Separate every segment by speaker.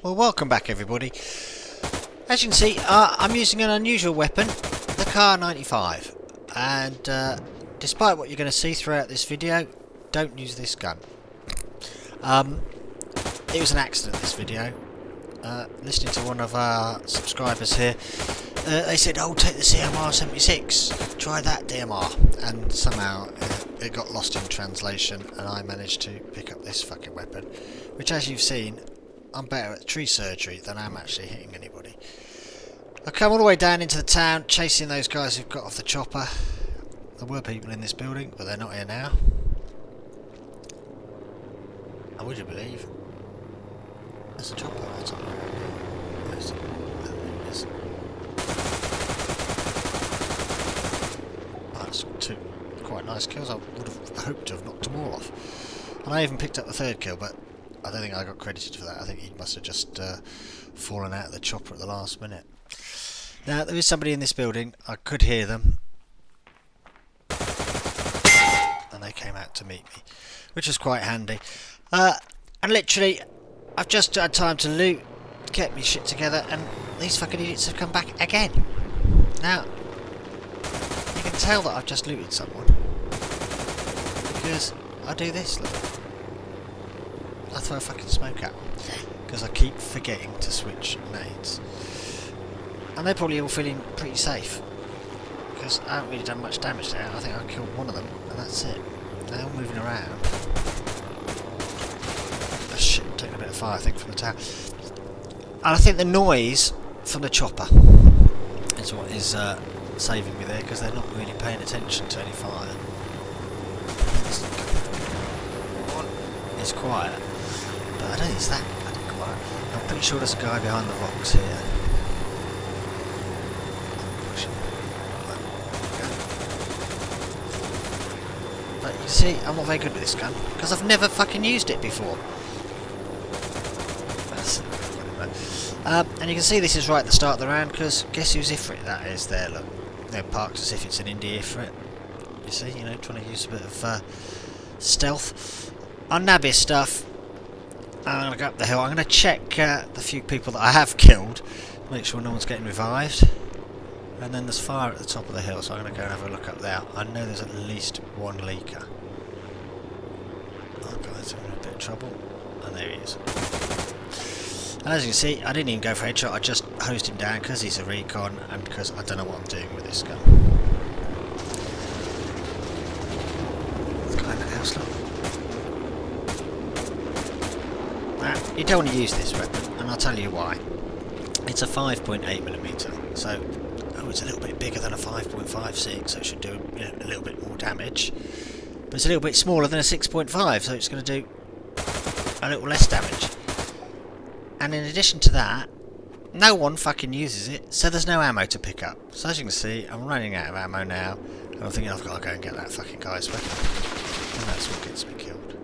Speaker 1: Well, welcome back everybody. As you can see, I'm using an unusual weapon, the CAR-95, and despite what you're going to see throughout this video, don't use this gun. It was an accident, this video. Listening to one of our subscribers here, they said, oh, take the CMR-76, try that DMR, and somehow it got lost in translation and I managed to pick up this fucking weapon, which, as you've seen, I'm better at tree surgery than I am actually hitting anybody. I come all the way down into the town, chasing those guys who've got off the chopper. There were people in this building, but they're not here now. And would you believe, there's a chopper right up there. Where's it? There it is. That's two quite nice kills. I would have hoped to have knocked them all off. And I even picked up the third kill, but I don't think I got credited for that. I think he must have just fallen out of the chopper at the last minute. Now, there is somebody in this building. I could hear them. And they came out to meet me, which was quite handy. And literally, I've just had time to loot, get me shit together, and these fucking idiots have come back again. Now, you can tell that I've just looted someone, because I do this, look. I throw a fucking smoke at them because I keep forgetting to switch nades, and they're probably all feeling pretty safe because I haven't really done much damage there. I think I killed one of them and that's it. They're all moving around. Oh shit, I'm taking a bit of fire I think from the tower, and I think the noise from the chopper is what is saving me there, because they're not really paying attention to any fire. It's quiet. But I don't think it's that quiet. I'm pretty sure there's a guy behind the rocks here. But you see, I'm not very good with this gun because I've never fucking used it before. And you can see this is right at the start of the round, because guess whose Ifrit that is there, look. They're parked as if it's an indie Ifrit. You see, you know, trying to use a bit of stealth. I'll nab his stuff. I'm going to go up the hill. I'm going to check the few people that I have killed, make sure no one's getting revived. And then there's fire at the top of the hill, so I'm going to go and have a look up there. I know there's at least one leaker. Oh, guys, I'm in a bit of trouble. And there he is. And as you can see, I didn't even go for a headshot. I just hosed him down because he's a recon and because I don't know what I'm doing with this gun. There's a guy in that house, look. You don't want to use this weapon, and I'll tell you why. It's a 5.8mm, so it's a little bit bigger than a 5.56, so it should do a little bit more damage. But it's a little bit smaller than a 6.5, so it's going to do a little less damage. And in addition to that, no one fucking uses it, so there's no ammo to pick up. So as you can see, I'm running out of ammo now, and I'm thinking I've got to go and get that fucking guy's weapon. And that's what gets me killed.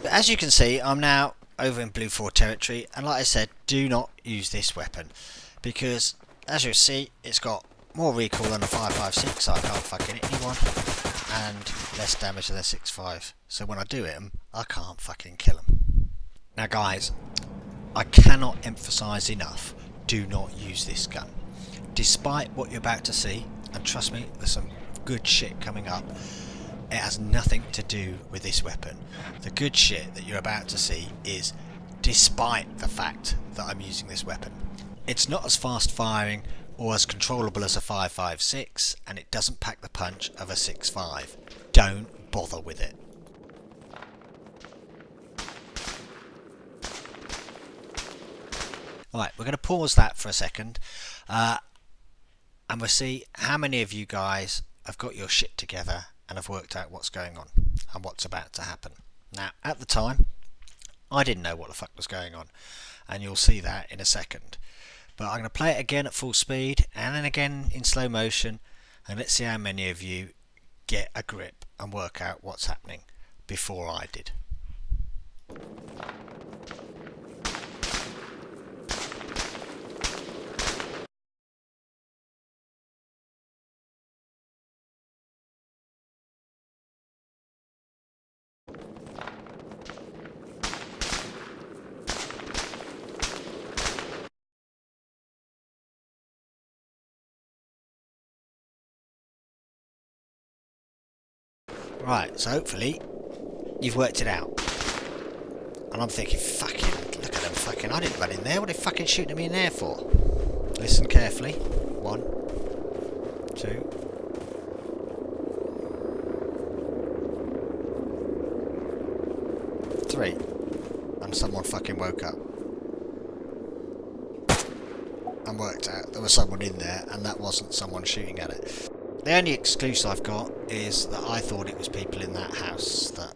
Speaker 1: But as you can see, I'm now over in Blue 4 territory, and like I said, do not use this weapon because, as you'll see, it's got more recoil than a 5.56, so I can't fucking hit anyone, and less damage than a 6.5. So when I do hit them, I can't fucking kill them. Now, guys, I cannot emphasise enough: do not use this gun. Despite what you're about to see, and trust me, there's some good shit coming up. It has nothing to do with this weapon. The good shit that you're about to see is despite the fact that I'm using this weapon. It's not as fast firing or as controllable as a 5.56, and it doesn't pack the punch of a 6.5. Don't bother with it. Alright, we're going to pause that for a second, and we'll see how many of you guys have got your shit together and have worked out what's going on and what's about to happen. Now, at the time, I didn't know what the fuck was going on, and you'll see that in a second. But I'm going to play it again at full speed and then again in slow motion, and let's see how many of you get a grip and work out what's happening before I did. Right, so hopefully you've worked it out. And I'm thinking, fucking, look at them fucking, I didn't run in there. What are they fucking shooting at me in there for? Listen carefully. 1, 2. Three. And someone fucking woke up. And worked out there was someone in there, and that wasn't someone shooting at it. The only excuse I've got is that I thought it was people in that house that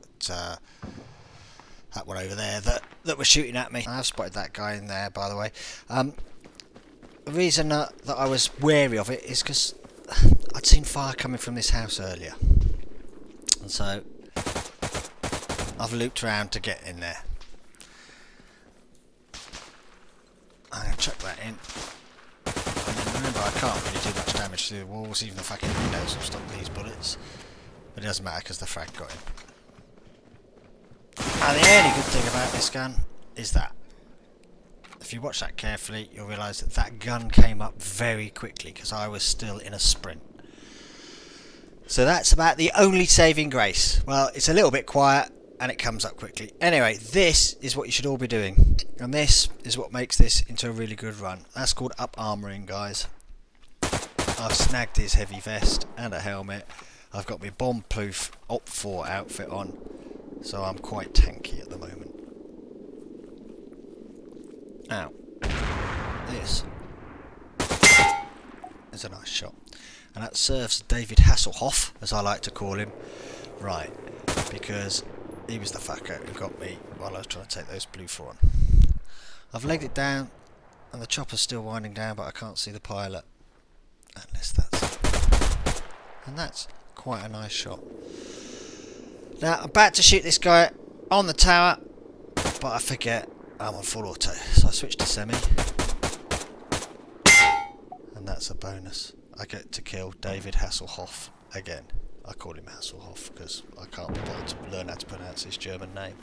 Speaker 1: one over there that were shooting at me. I've spotted that guy in there, by the way. The reason that I was wary of it is because I'd seen fire coming from this house earlier, and so I've looped around to get in there. I'm going to chuck that in. And then remember, I can't really do much damage to the walls, even the fucking windows will stop these bullets. But it doesn't matter because the frag got in. And the only good thing about this gun is that if you watch that carefully, you'll realise that that gun came up very quickly because I was still in a sprint. So that's about the only saving grace. Well, it's a little bit quiet and it comes up quickly. Anyway, this is what you should all be doing. And this is what makes this into a really good run. That's called up armouring, guys. I've snagged his heavy vest and a helmet. I've got my bomb-proof Op4 outfit on. So I'm quite tanky at the moment. Now, this is a nice shot. And that serves David Hasselhoff, as I like to call him, right, because he was the fucker who got me while I was trying to take those blue for on. I've legged it down, and the chopper's still winding down, but I can't see the pilot. Unless that's... And that's quite a nice shot. Now, I'm about to shoot this guy on the tower, but I forget I'm on full auto, so I switch to semi. And that's a bonus. I get to kill David Hasselhoff again. I call him Hasselhoff because I can't be bothered to learn how to pronounce his German name.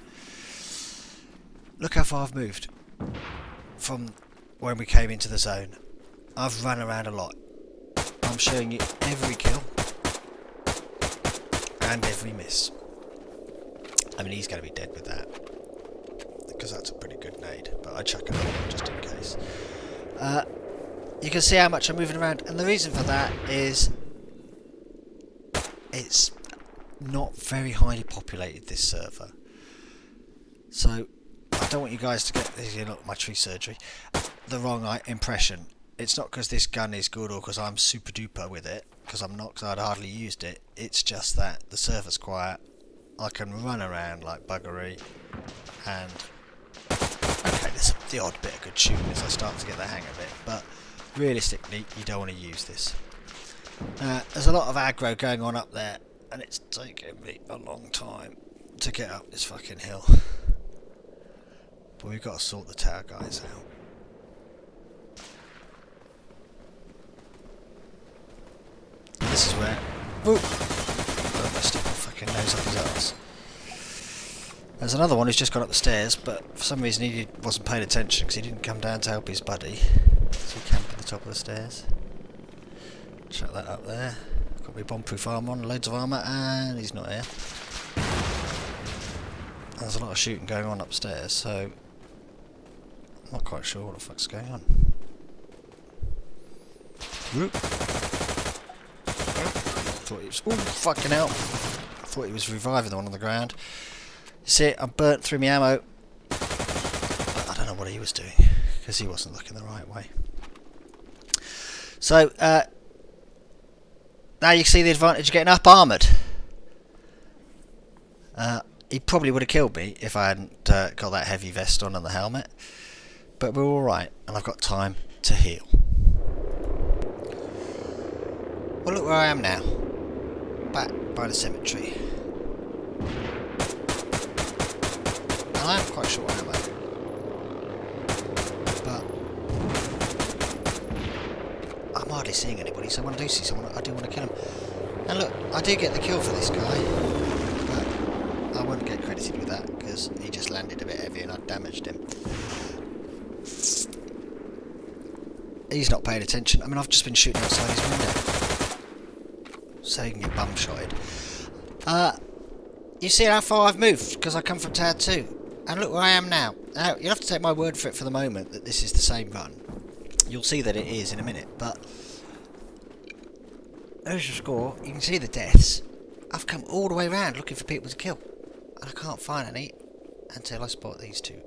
Speaker 1: Look how far I've moved from when we came into the zone. I've run around a lot. I'm showing you every kill and every miss. I mean, he's going to be dead with that because that's a pretty good nade, but I chuck another one just in case. You can see how much I'm moving around, and the reason for that is it's not very highly populated, this server. So I don't want you guys to get, you know, my tree surgery, the wrong impression. It's not because this gun is good or because I'm super duper with it, because I'm not, because I'd hardly used it. It's just that the server's quiet. I can run around like buggery, and okay, there's the odd bit of good shooting as I start to get the hang of it, but realistically, you don't want to use this. There's a lot of aggro going on up there, and it's taken me a long time to get up this fucking hill. But we've got to sort the tower guys out. This is where... Ooh! I stick my fucking nose up his arse. There's another one who's just gone up the stairs, but for some reason he wasn't paying attention because he didn't come down to help his buddy. So he camped at the top of the stairs. Chuck that up there. Got my bomb-proof armour on, loads of armour, and he's not here. There's a lot of shooting going on upstairs, so I'm not quite sure what the fuck's going on. Whoop. Thought he was... Ooh, fucking hell! I thought he was reviving the one on the ground. You see, I burnt through my ammo. I don't know what he was doing, because he wasn't looking the right way. So, now you see the advantage of getting up armoured. He probably would have killed me if I hadn't got that heavy vest on and the helmet. But we're alright, and I've got time to heal. Well, look where I am now. Back by the cemetery. And I am quite short ammo. But I'm hardly seeing anybody, so when I do see someone, I do want to kill him. And look, I do get the kill for this guy, but I wouldn't get credited with that because he just landed a bit heavy and I damaged him. He's not paying attention. I mean, I've just been shooting outside his window, so he can get bum-shotted. You see how far I've moved because I come from Tower 2. And look where I am now. Now, you'll have to take my word for it for the moment that this is the same run. You'll see that it is in a minute, but there's your score. You can see the deaths. I've come all the way around looking for people to kill, and I can't find any until I spot these two.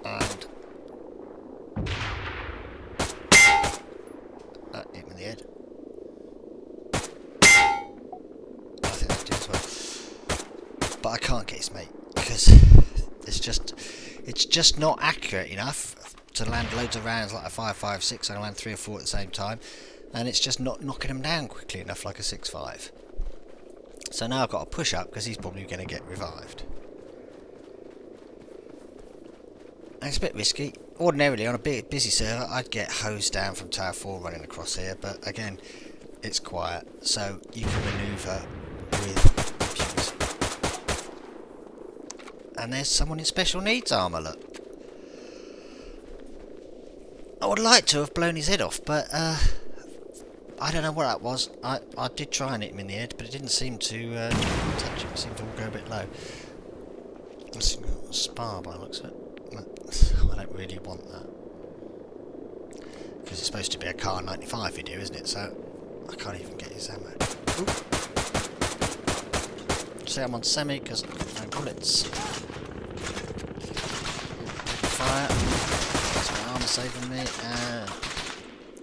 Speaker 1: And that hit me in the head. I think that did as well. But I can't get his mate because it's just not accurate enough to land loads of rounds like a 5.56. I can land 3 or 4 at the same time, and it's just not knocking them down quickly enough like a 6.5. So now I've got to push up because he's probably going to get revived. And it's a bit risky. Ordinarily on a big busy server I'd get hosed down from Tower 4 running across here, but again it's quiet, so you can manoeuvre with views. And there's someone in special needs armour, look. I would like to have blown his head off, but I don't know what that was. I did try and hit him in the head, but it didn't seem to touch him. It seemed to all go a bit low. That's a spar by the looks of it. I don't really want that. Because it's supposed to be a CAR-95 video, isn't it? So I can't even get his ammo. Ooh. See, I'm on semi because no bullets. Fire. That's my armor saving me.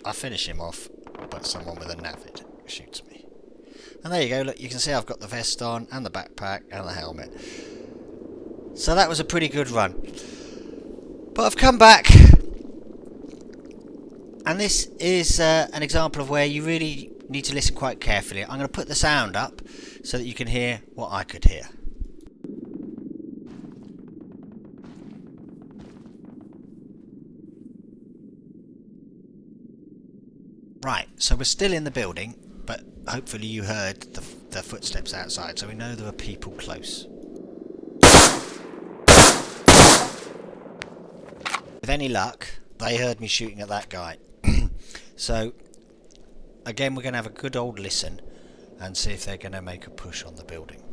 Speaker 1: I finish him off, but someone with a navid shoots me. And there you go, look, you can see I've got the vest on, and the backpack, and the helmet. So that was a pretty good run. But I've come back, and this is an example of where you really need to listen quite carefully. I'm going to put the sound up so that you can hear what I could hear. Right, so we're still in the building, but hopefully you heard the footsteps outside, so we know there are people close. With any luck, they heard me shooting at that guy. So, again, we're going to have a good old listen and see if they're going to make a push on the building.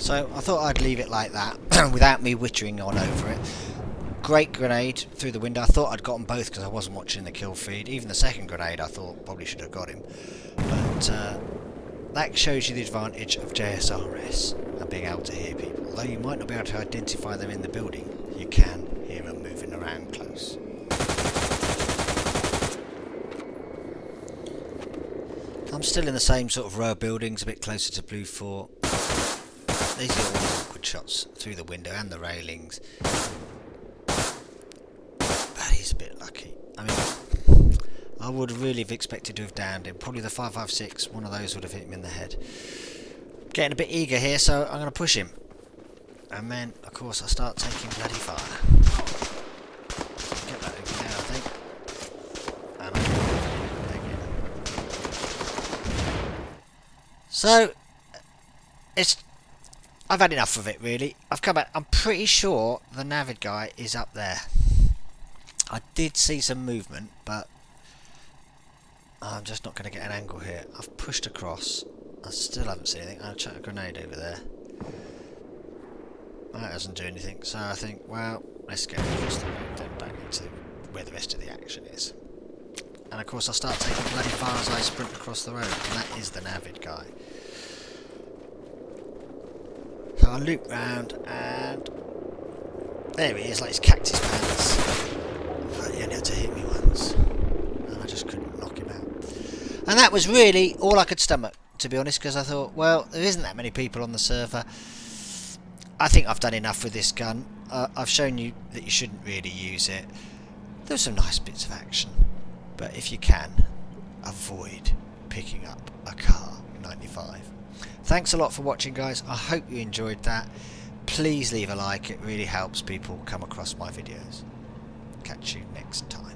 Speaker 1: So I thought I'd leave it like that without me wittering on over it. Great grenade through the window. I thought I'd got them both because I wasn't watching the kill feed. Even the second grenade I thought probably should have got him. But that shows you the advantage of JSRS and being able to hear people. Although you might not be able to identify them in the building, you can hear them moving around close. I'm still in the same sort of row of buildings, a bit closer to Blue 4. These are all awkward shots through the window and the railings. But he's a bit lucky. I mean, I would really have expected to have downed him. Probably the 5.56, one of those would have hit him in the head. Getting a bit eager here, so I'm going to push him. And then, of course, I start taking bloody fire. Get that over there, I think. And I again. So, I've had enough of it, really. I've come back. I'm pretty sure the navid guy is up there. I did see some movement, but I'm just not going to get an angle here. I've pushed across. I still haven't seen anything. I'll chuck a grenade over there. That doesn't do anything, so I think, well, let's go across the road then back into where the rest of the action is. And of course I'll start taking bloody fire as I sprint across the road, and that is the navid guy. So I'll loop round, and there he is, like his cactus pants. But he only had to hit me once, and I just couldn't knock him out. And that was really all I could stomach, to be honest, because I thought, well, there isn't that many people on the server. I think I've done enough with this gun. I've shown you that you shouldn't really use it. There's some nice bits of action, but if you can, avoid picking up a CAR-95. Thanks a lot for watching, guys. I hope you enjoyed that. Please leave a like, it really helps people come across my videos. Catch you next time.